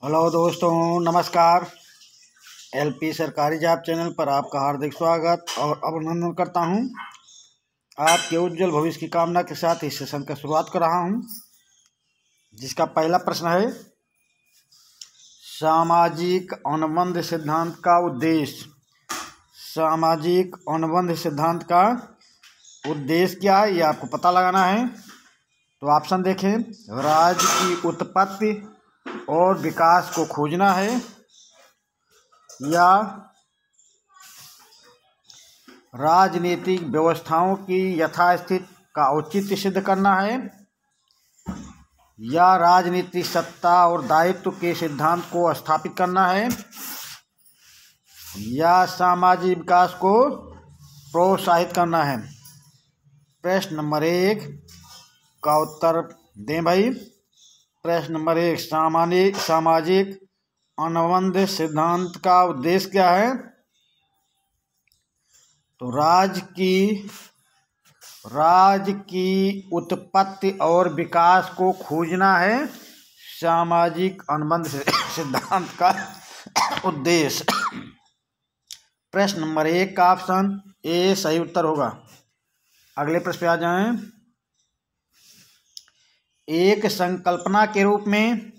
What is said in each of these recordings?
Hello दोस्तों, नमस्कार। LP सरकारी जॉब चैनल पर आपका हार्दिक स्वागत और अभिनंदन करता हूं। आपके उज्जवल भविष्य की कामना के साथ इस सेशन का शुरुआत कर रहा हूं, जिसका पहला प्रश्न है, सामाजिक अनुबंध सिद्धांत का उद्देश्य। सामाजिक अनुबंध सिद्धांत का उद्देश्य क्या है, ये आपको पता लगाना है। तो ऑप्शन देखें, राज्य की उत्पत्ति और विकास को खोजना है, या राजनीतिक व्यवस्थाओं की यथास्थिति का औचित्य सिद्ध करना है, या राजनीतिक सत्ता और दायित्व के सिद्धांत को स्थापित करना है, या सामाजिक विकास को प्रोत्साहित करना है। प्रश्न नंबर 1 का उत्तर दें भाई। प्रश्न नंबर 1, सामाजिक अनुबंध सिद्धांत का उद्देश्य क्या है? तो राज्य की उत्पत्ति और विकास को खोजना है सामाजिक अनुबंध सिद्धांत का उद्देश्य। प्रश्न नंबर 1 का ऑप्शन ए सही उत्तर होगा। अगले प्रश्न पे आ जाएं। एक संकल्पना के रूप में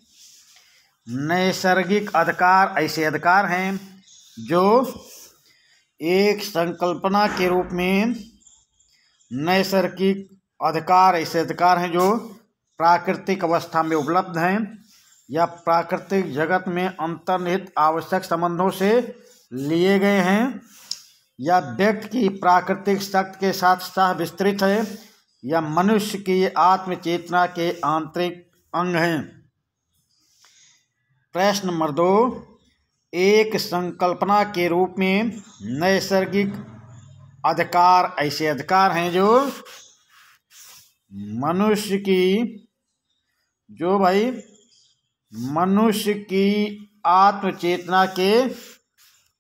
नैसर्गिक अधिकार ऐसे अधिकार हैं जो एक संकल्पना के रूप में नैसर्गिक अधिकार ऐसे अधिकार हैं जो प्राकृतिक अवस्था में उपलब्ध हैं या प्राकृतिक जगत में अंतर्निहित आवश्यक संबंधों से लिए गए हैं, या व्यक्ति की प्राकृतिक शक्ति के साथ सह विस्तृत है, या मनुष्य की आत्मचेतना के आंतरिक अंग हैं। प्रश्न नंबर 2, एक संकल्पना के रूप में नैसर्गिक अधिकार ऐसे अधिकार हैं जो मनुष्य की आत्मचेतना के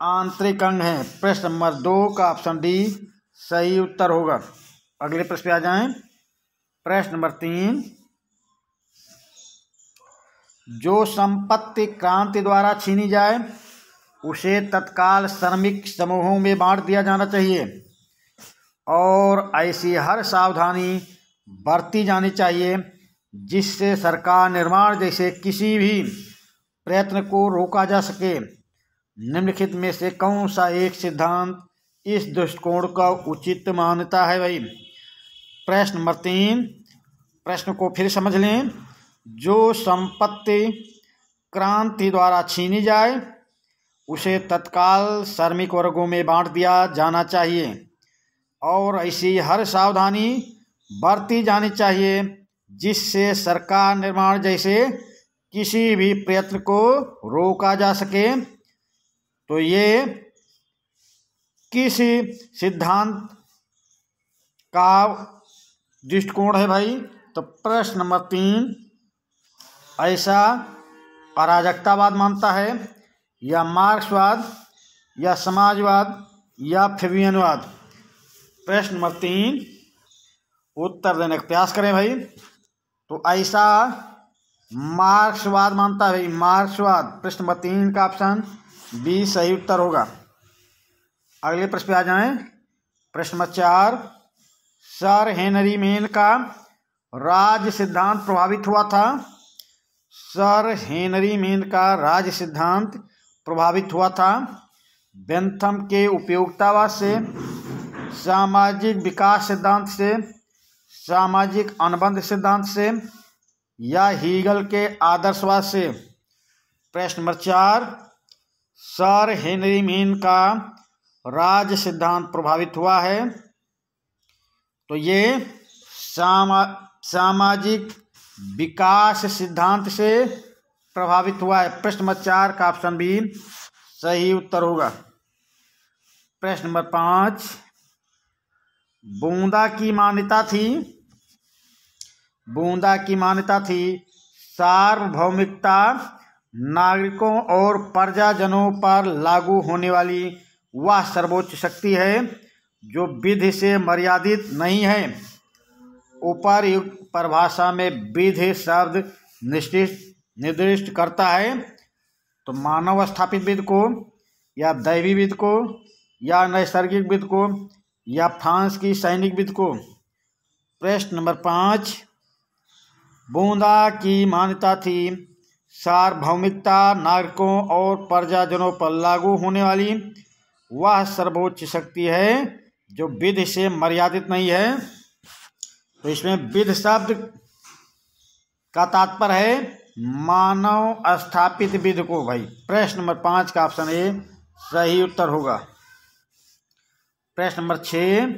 आंतरिक अंग हैं। प्रश्न नंबर 2 का ऑप्शन डी सही उत्तर होगा। अगले प्रश्न पे आ जाएं। प्रश्न नंबर 3, जो संपत्ति क्रांति द्वारा छीनी जाए उसे तत्काल श्रमिक समूहों में बांट दिया जाना चाहिए, और ऐसी हर सावधानी बरती जानी चाहिए जिससे सरकार निर्माण जैसे किसी भी प्रयत्न को रोका जा सके। निम्नलिखित में से कौन सा एक सिद्धांत इस दृष्टिकोण का उचित मान्यता है भाई? प्रश्न नंबर 3, प्रश्न को फिर समझ लें। जो संपत्ति क्रांति द्वारा छीनी जाए उसे तत्काल श्रमिक वर्गों में बांट दिया जाना चाहिए, और ऐसी हर सावधानी बरती जानी चाहिए जिससे सरकार निर्माण जैसे किसी भी प्रयत्न को रोका जा सके। तो ये किस सिद्धांत का दृष्टिकोण है भाई? तो प्रश्न नंबर 3 ऐसा अराजकतावाद मानता है, या मार्क्सवाद, या समाजवाद, या फेबियनवाद। प्रश्न नंबर 3 उत्तर देने का प्रयास करें भाई। तो ऐसा मार्क्सवाद मानता है भाई, मार्क्सवाद। प्रश्न नंबर 3 का ऑप्शन बी सही उत्तर होगा। अगले प्रश्न पे आ जाएं। प्रश्न नंबर 4, सर हेनरी मेन का राज्य सिद्धांत प्रभावित हुआ था। सर हेनरी मेन का राज्य सिद्धांत प्रभावित हुआ था बेंथम के उपयोगितावाद से, सामाजिक विकास सिद्धांत से, सामाजिक अनुबंध सिद्धांत से, या हीगल के आदर्शवाद से। प्रश्न नंबर 4, सर हेनरी मेन का राज्य सिद्धांत प्रभावित हुआ है, तो ये सामाजिक विकास सिद्धांत से प्रभावित हुआ है। प्रश्न नंबर 4 का ऑप्शन बी सही उत्तर होगा। प्रश्न नंबर 5, बूंदा की मान्यता थी सार्वभौमिकता नागरिकों और प्रजाजनों पर लागू होने वाली वह सर्वोच्च शक्ति है जो विधि से मर्यादित नहीं है। उपर्युक्त परिभाषा में विधि शब्द निर्दिष्ट करता है तो मानव स्थापित विधि को, या दैवी विधि को, या नैसर्गिक विधि को, या फ्रांस की सैनिक विधि को। प्रश्न नंबर 5, बूंदा की मान्यता थी सार्वभौमिकता नागरिकों और प्रजाजनों पर लागू होने वाली वह सर्वोच्च शक्ति है जो विधि से मर्यादित नहीं है। तो इसमें विधि शब्द का तात्पर्य है मानव स्थापित विधि को भाई। प्रश्न नंबर 5 का ऑप्शन ए सही उत्तर होगा। प्रश्न नंबर 6,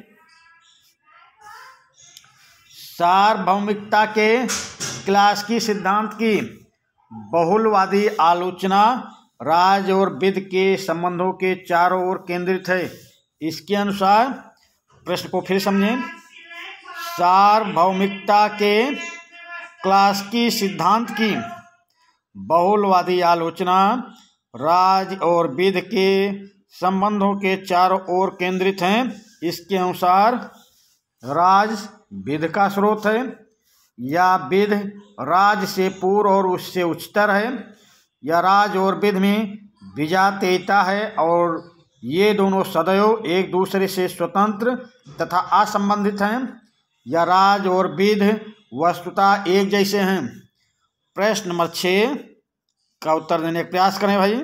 सार्वभौमिकता के क्लासकी सिद्धांत की बहुलवादी आलोचना राज और विधि के संबंधों के चारों ओर केंद्रित है। इसके अनुसार, प्रश्न को फिर समझें, सार्वभौमिकता के क्लासकी सिद्धांत की बहुलवादी आलोचना राज और विधि के संबंधों के चारों ओर केंद्रित हैं। इसके अनुसार राज विधि का स्रोत है, या विधि राज से पूर्व और उससे उच्चतर है, या राज और विधि में विजातीयता है और ये दोनों सदैव एक दूसरे से स्वतंत्र तथा असंबंधित हैं, या राज और विधि वस्तुतः एक जैसे हैं। प्रश्न नंबर 6 का उत्तर देने का प्रयास करें भाई,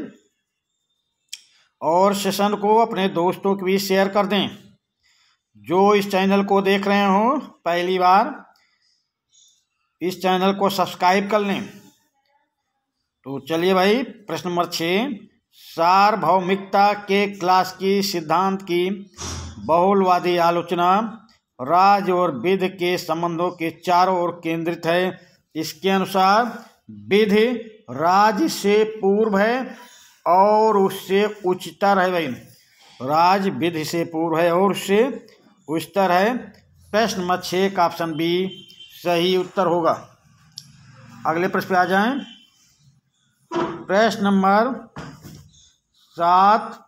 और सेशन को अपने दोस्तों के बीच शेयर कर दें। जो इस चैनल को देख रहे हो पहली बार, इस चैनल को सब्सक्राइब कर लें। तो चलिए भाई, प्रश्न नंबर 6, सार्वभौमिकता के क्लासकी सिद्धांत की बहुलवादी आलोचना राज और विधि के संबंधों के चारों ओर केंद्रित है। इसके अनुसार विधि राज से पूर्व है और उससे उच्चतर है भाई। राज विधि से पूर्व है और उससे उच्चतर है। प्रश्न नंबर 6 का ऑप्शन बी सही उत्तर होगा। अगले प्रश्न पे आ जाएं। प्रश्न नंबर 7,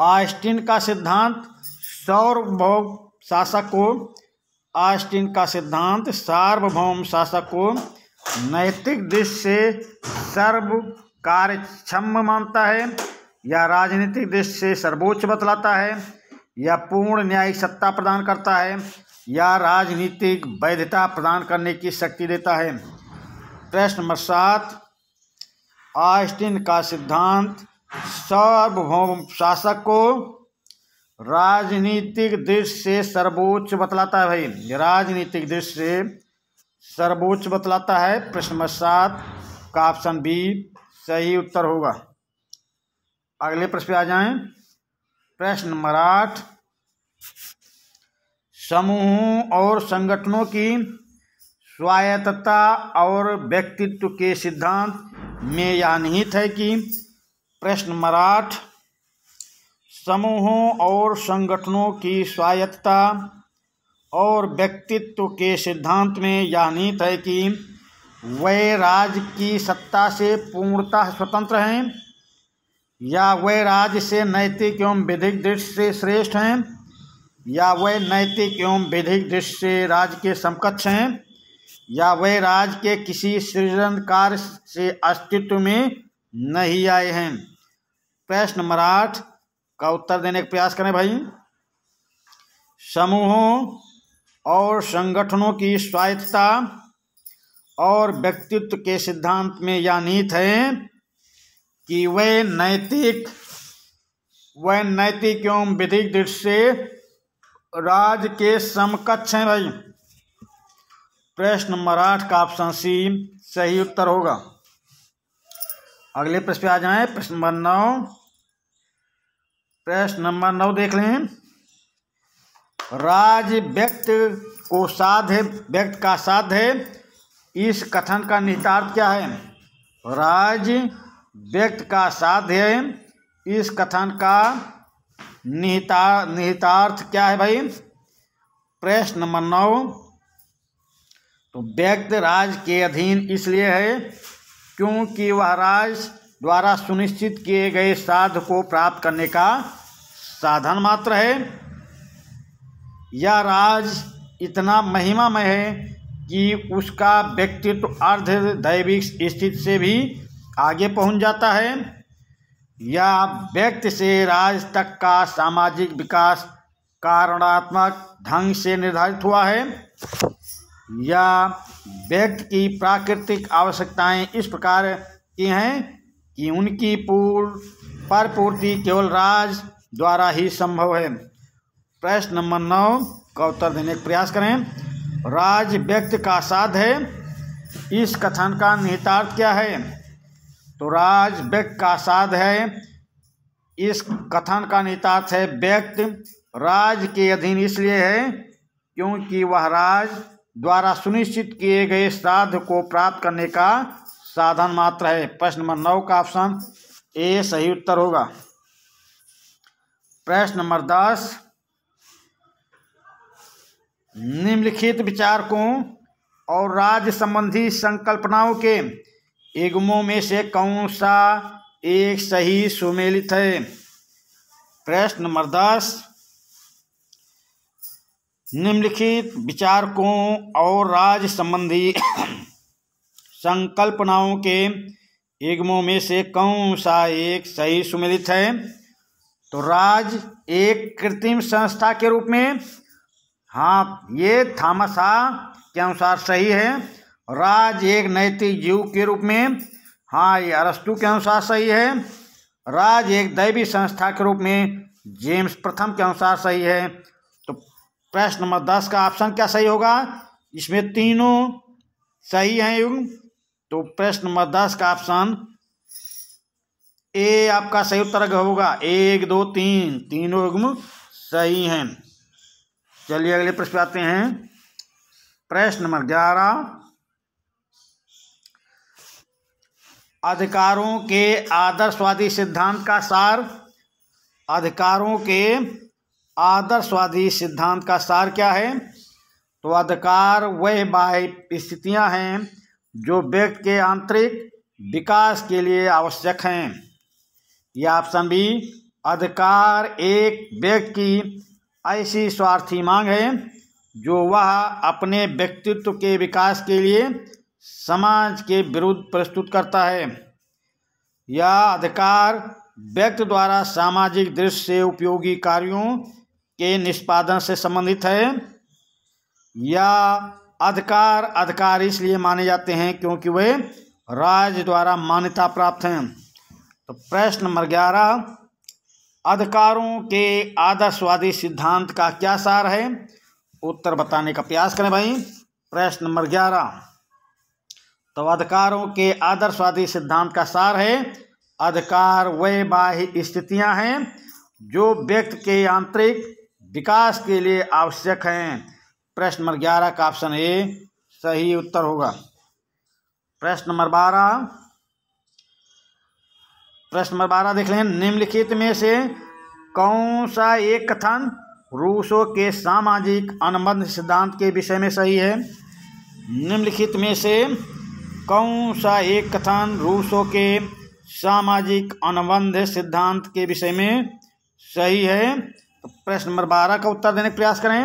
ऑस्टिन का सिद्धांत सार्वभौम शासक को ऑस्टिन का सिद्धांत सार्वभौम शासक को नैतिक दृष्टि से सर्व कार्यक्षम मानता है, या राजनीतिक दृष्टि से सर्वोच्च बतलाता है, या पूर्ण न्यायिक सत्ता प्रदान करता है, या राजनीतिक वैधता प्रदान करने की शक्ति देता है। प्रश्न नंबर 7, ऑस्टिन का सिद्धांत सार्वभौम शासक को राजनीतिक दृष्टि से सर्वोच्च बतलाता है भाई। राजनीतिक दृष्टि से सर्वोच्च बतलाता है। प्रश्न नंबर 7 का ऑप्शन बी सही उत्तर होगा। अगले प्रश्न पे आ जाएं। प्रश्न नंबर 8, समूहों और संगठनों की स्वायत्तता और व्यक्तित्व के सिद्धांत में यह निहित है कि। प्रश्न नंबर 8, समूहों और संगठनों की स्वायत्तता और व्यक्तित्व के सिद्धांत में यह निहित है कि वे राज्य की सत्ता से पूर्णतः स्वतंत्र हैं, या वे राज्य से नैतिक एवं विधिक दृष्टि से श्रेष्ठ हैं, या वे नैतिक एवं विधिक दृष्टि से राज्य के समकक्ष हैं, या वे राज्य के किसी सृजन कार्य से अस्तित्व में नहीं आए हैं। प्रश्न नंबर 8 का उत्तर देने का प्रयास करें भाई। समूहों और संगठनों की स्वायत्तता और व्यक्तित्व के सिद्धांत में यह निहित है कि वे नैतिक एवं विधिक दृष्टि से राज्य के समकक्ष हैं भाई। प्रश्न नंबर 8 का ऑप्शन सी सही उत्तर होगा। अगले प्रश्न पे आ जाएं। प्रश्न नंबर 9। प्रश्न नंबर 9 देख लें। राज्य व्यक्ति का साध्य है, इस कथन का निहितार्थ क्या है? राज्य व्यक्ति का साध्य है, इस कथन का निहितार्थ क्या है भाई? प्रश्न नंबर 9। तो व्यक्ति राज्य के अधीन इसलिए है क्योंकि वह राज्य द्वारा सुनिश्चित किए गए साध्य को प्राप्त करने का साधन मात्र है, या राज्य इतना महिमामय है कि उसका व्यक्तित्व अर्ध दैविक स्थिति से भी आगे पहुंच जाता है, या व्यक्ति से राज्य तक का सामाजिक विकास कारणात्मक ढंग से निर्धारित हुआ है, या व्यक्ति की प्राकृतिक आवश्यकताएं इस प्रकार की हैं कि उनकी पूर्ति केवल राज द्वारा ही संभव है। प्रश्न नंबर 9 का उत्तर देने का प्रयास करें। राज व्यक्ति का साध है, इस कथन का निहितार्थ क्या है? तो राज व्यक्ति का साध है, इस कथन का निहितार्थ है व्यक्ति राज के अधीन इसलिए है क्योंकि वह राज द्वारा सुनिश्चित किए गए साध्य को प्राप्त करने का साधन मात्र है। प्रश्न नंबर 9 का ऑप्शन ए सही उत्तर होगा। प्रश्न नंबर 10, निम्नलिखित विचारकों और राज्य संबंधी संकल्पनाओं के युग्मों में से कौन सा एक सही सुमेलित है? प्रश्न नंबर 10, निम्नलिखित विचारकों और राज्य संबंधी संकल्पनाओं के युग्मों में से कौन सा एक सही सुमेलित है? तो राज एक कृत्रिम संस्था के रूप में, हाँ ये थॉमस के अनुसार सही है। राज एक नैतिक जीव के रूप में, हाँ ये अरस्तु के अनुसार सही है। राज एक दैवी संस्था के रूप में जेम्स प्रथम के अनुसार सही है। तो प्रश्न नंबर 10 का ऑप्शन क्या सही होगा? इसमें तीनों सही हैं युग्म, तो प्रश्न नंबर 10 का ऑप्शन ए आपका सही उत्तर होगा। 1 2 3 तीनों युग्म सही हैं। चलिए अगले प्रश्न पे आते हैं। प्रश्न नंबर 11, अधिकारों के आदर्शवादी सिद्धांत का सार। अधिकारों के आदर्शवादी सिद्धांत का सार क्या है? तो अधिकार वह बाह्य स्थितियां हैं जो व्यक्ति के आंतरिक विकास के लिए आवश्यक हैं। या ऑप्शन बी, अधिकार एक व्यक्ति की ऐसी स्वार्थी मांग है जो वह अपने व्यक्तित्व के विकास के लिए समाज के विरुद्ध प्रस्तुत करता है। यह अधिकार व्यक्ति द्वारा सामाजिक दृष्टि से उपयोगी कार्यों के निष्पादन से संबंधित है। यह अधिकार इसलिए माने जाते हैं क्योंकि वे राज्य द्वारा मान्यता प्राप्त हैं। तो प्रश्न नंबर 11, अधिकारों के आदर्शवादी सिद्धांत का क्या सार है? उत्तर बताने का प्रयास करें भाई। प्रश्न नंबर 11, तो अधिकारों के आदर्शवादी सिद्धांत का सार है, अधिकार वह बाह्य स्थितियां हैं जो व्यक्ति के आंतरिक विकास के लिए आवश्यक हैं। प्रश्न नंबर 11 का ऑप्शन ए सही उत्तर होगा। प्रश्न नंबर 12 देख लें। निम्नलिखित में से कौन सा एक कथन रूसो के सामाजिक अनुबंध सिद्धांत के विषय में सही है? निम्नलिखित में से कौन सा एक कथन रूसो के सामाजिक अनुबंध सिद्धांत के विषय में सही है? तो प्रश्न नंबर 12 का उत्तर देने का प्रयास करें।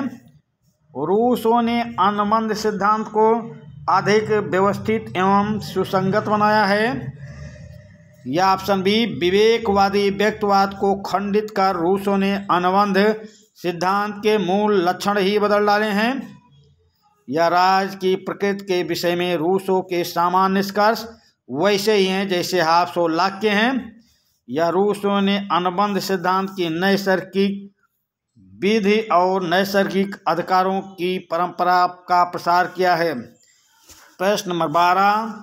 रूसो ने अनुबंध सिद्धांत को अधिक व्यवस्थित एवं सुसंगत बनाया है। या ऑप्शन बी, विवेकवादी व्यक्तिवाद को खंडित कर रूसो ने अनुबंध सिद्धांत के मूल लक्षण ही बदल डाले हैं। या राज की प्रकृति के विषय में रूसो के सामान्य निष्कर्ष वैसे ही हैं जैसे हाब्स और लॉक के हैं। या रूसो ने अनुबंध सिद्धांत की नैसर्गिक विधि और नैसर्गिक अधिकारों की परंपरा का प्रसार किया है। प्रश्न नंबर 12,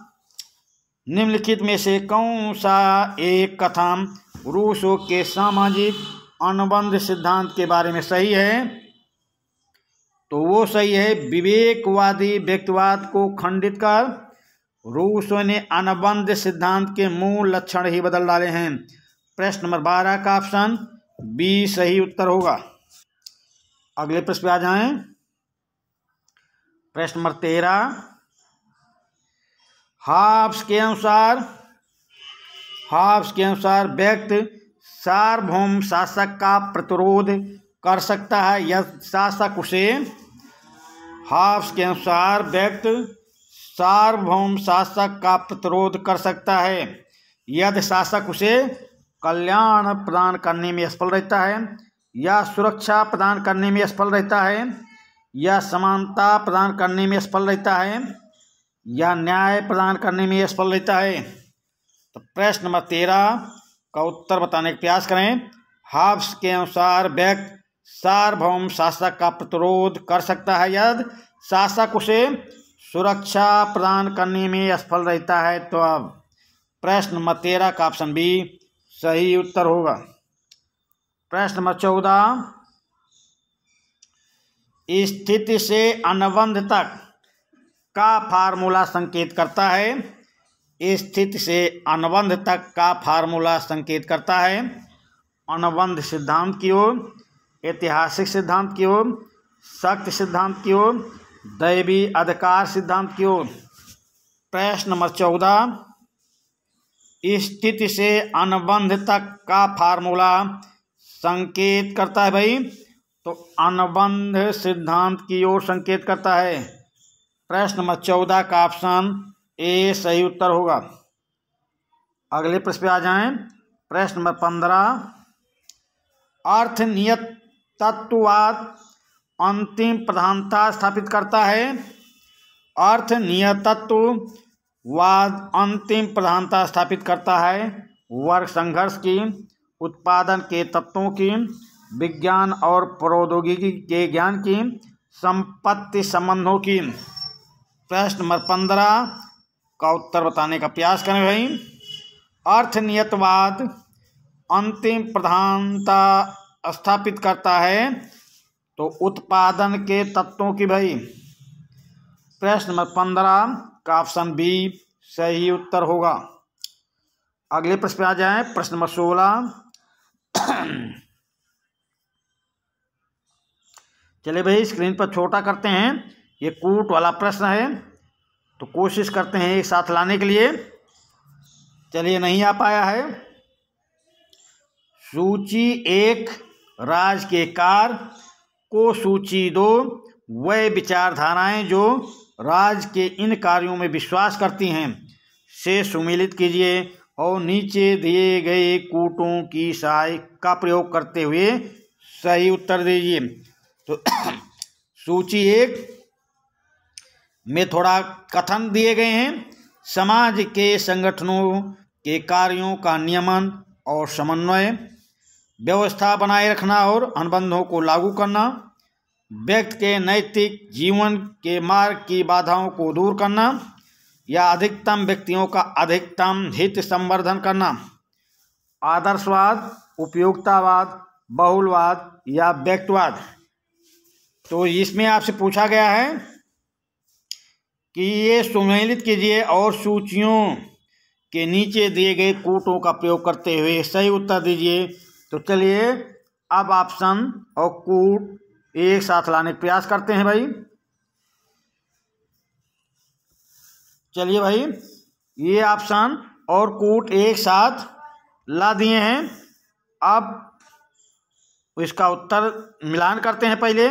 निम्नलिखित में से कौन सा एक कथन रूसो के सामाजिक अनुबंध सिद्धांत के बारे में सही है? तो वो सही है, विवेकवादी व्यक्तिवाद को खंडित कर रूसो ने अनुबंध सिद्धांत के मूल लक्षण ही बदल डाले हैं। प्रश्न नंबर 12 का ऑप्शन बी सही उत्तर होगा। अगले प्रश्न पे आ जाएं। प्रश्न नंबर 13, हाब्स के अनुसार व्यक्ति सार्वभौम शासक का प्रतिरोध कर सकता है या शासक उसे। हाब्स के अनुसार व्यक्ति सार्वभौम शासक का प्रतिरोध कर सकता है यदि शासक उसे कल्याण प्रदान करने में असफल रहता है, या सुरक्षा प्रदान करने में असफल रहता है, या समानता प्रदान करने में असफल रहता है, या न्याय प्रदान करने में असफल रहता है। तो प्रश्न नंबर 13 का उत्तर बताने का प्रयास करें। हॉब्स के अनुसार व्यक्ति सार्वभौम शासक का प्रतिरोध कर सकता है यदि शासक उसे सुरक्षा प्रदान करने में असफल रहता है। तो अब प्रश्न नंबर 13 का ऑप्शन बी सही उत्तर होगा। प्रश्न नंबर 14, स्थिति से अनुबंध तक का फार्मूला संकेत करता है। स्थिति से अनुबंध तक का फार्मूला संकेत करता है अनुबंध सिद्धांत की ओर, ऐतिहासिक सिद्धांत की ओर, शक्ति सिद्धांत की ओर, दैवी अधिकार सिद्धांत की ओर। प्रश्न नंबर 14, स्थिति से अनुबंध तक का फार्मूला संकेत करता है भाई, तो अनुबंध सिद्धांत की ओर संकेत करता है। प्रश्न नंबर 14 का ऑप्शन ए सही उत्तर होगा। अगले प्रश्न पे आ जाएं। प्रश्न नंबर 15, अर्थ नियत तत्ववाद अंतिम प्रधानता स्थापित करता है। अर्थ नियत तत्ववाद अंतिम प्रधानता स्थापित करता है वर्ग संघर्ष की, उत्पादन के तत्वों की, विज्ञान और प्रौद्योगिकी के ज्ञान की, संपत्ति संबंधों की। प्रश्न नंबर 15 का उत्तर बताने का प्रयास करें भाई। अर्थनियतवाद अंतिम प्रधानता स्थापित करता है तो उत्पादन के तत्वों की भाई। प्रश्न नंबर 15 का ऑप्शन बी सही उत्तर होगा। अगले प्रश्न पे आ जाएं। प्रश्न नंबर 16, चलिए भाई स्क्रीन पर छोटा करते हैं, ये कूट वाला प्रश्न है तो कोशिश करते हैं एक साथ लाने के लिए। चलिए नहीं आ पाया है। सूची 1 राज के कार्य को सूची 2 वह विचारधाराएं जो राज के इन कार्यों में विश्वास करती हैं से सुमेलित कीजिए और नीचे दिए गए कूटों की सहायता का प्रयोग करते हुए सही उत्तर दीजिए। तो सूची 1 में थोड़ा कथन दिए गए हैं। समाज के संगठनों के कार्यों का नियमन और समन्वय, व्यवस्था बनाए रखना और अनुबंधों को लागू करना, व्यक्ति के नैतिक जीवन के मार्ग की बाधाओं को दूर करना या अधिकतम व्यक्तियों का अधिकतम हित संवर्धन करना, आदर्शवाद, उपयोगितावाद, बहुलवाद या व्यक्तिवाद। तो इसमें आपसे पूछा गया है कि ये सुमेलित कीजिए और सूचियों के नीचे दिए गए कूटों का प्रयोग करते हुए सही उत्तर दीजिए। तो चलिए अब ऑप्शन और कूट एक साथ लाने का प्रयास करते हैं भाई। चलिए भाई ये ऑप्शन और कूट एक साथ ला दिए हैं। अब इसका उत्तर मिलान करते हैं। पहले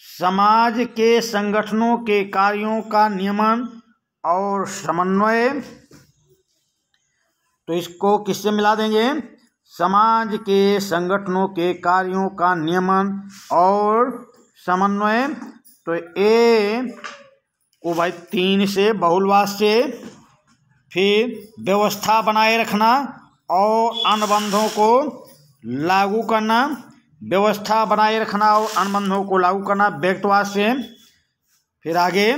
समाज के संगठनों के कार्यों का नियमन और समन्वय, तो इसको किससे मिला देंगे? समाज के संगठनों के कार्यों का नियमन और समन्वय, तो ए को भाई 3 से, बहुलवाद से, फिर व्यवस्था बनाए रखना और अनुबंधों को लागू करना, व्यवस्था बनाए रखना और अनुबंधों को लागू करना व्यक्तिवाद से, फिर आगे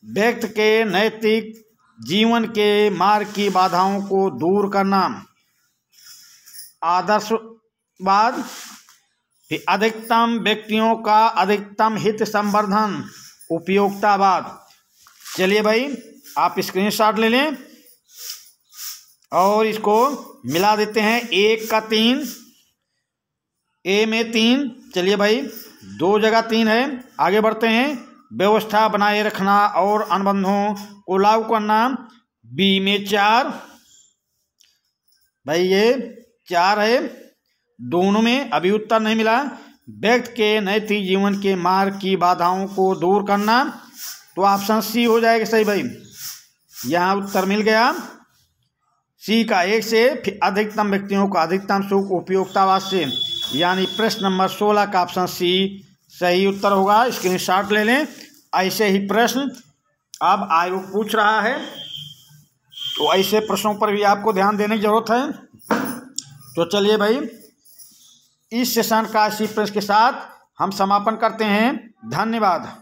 व्यक्ति के नैतिक जीवन के मार्ग की बाधाओं को दूर करना आदर्शवाद, फिर अधिकतम व्यक्तियों का अधिकतम हित संवर्धन उपयोगितावाद। चलिए भाई आप स्क्रीनशॉट ले लें और इसको मिला देते हैं। 1 का 3, ए में 3, चलिए भाई 2 जगह 3 है। आगे बढ़ते हैं। व्यवस्था बनाए रखना और अनुबंधों को लागू करना, बी में 4, भाई ये 4 है। दोनों में अभी उत्तर नहीं मिला। व्यक्ति के नैतिक जीवन के मार्ग की बाधाओं को दूर करना, तो ऑप्शन सी हो जाएगा सही भाई। यहाँ उत्तर मिल गया। सी का एक से अधिकतम व्यक्तियों को अधिकतम सुख उपयोगितावाद से, यानी प्रश्न नंबर 16 का ऑप्शन सी सही उत्तर होगा। स्क्रीनशॉट ले लें। ऐसे ही प्रश्न अब आयोग पूछ रहा है, तो ऐसे प्रश्नों पर भी आपको ध्यान देने की जरूरत है। तो चलिए भाई, इस सेशन का इसी प्रश्न के साथ हम समापन करते हैं। धन्यवाद।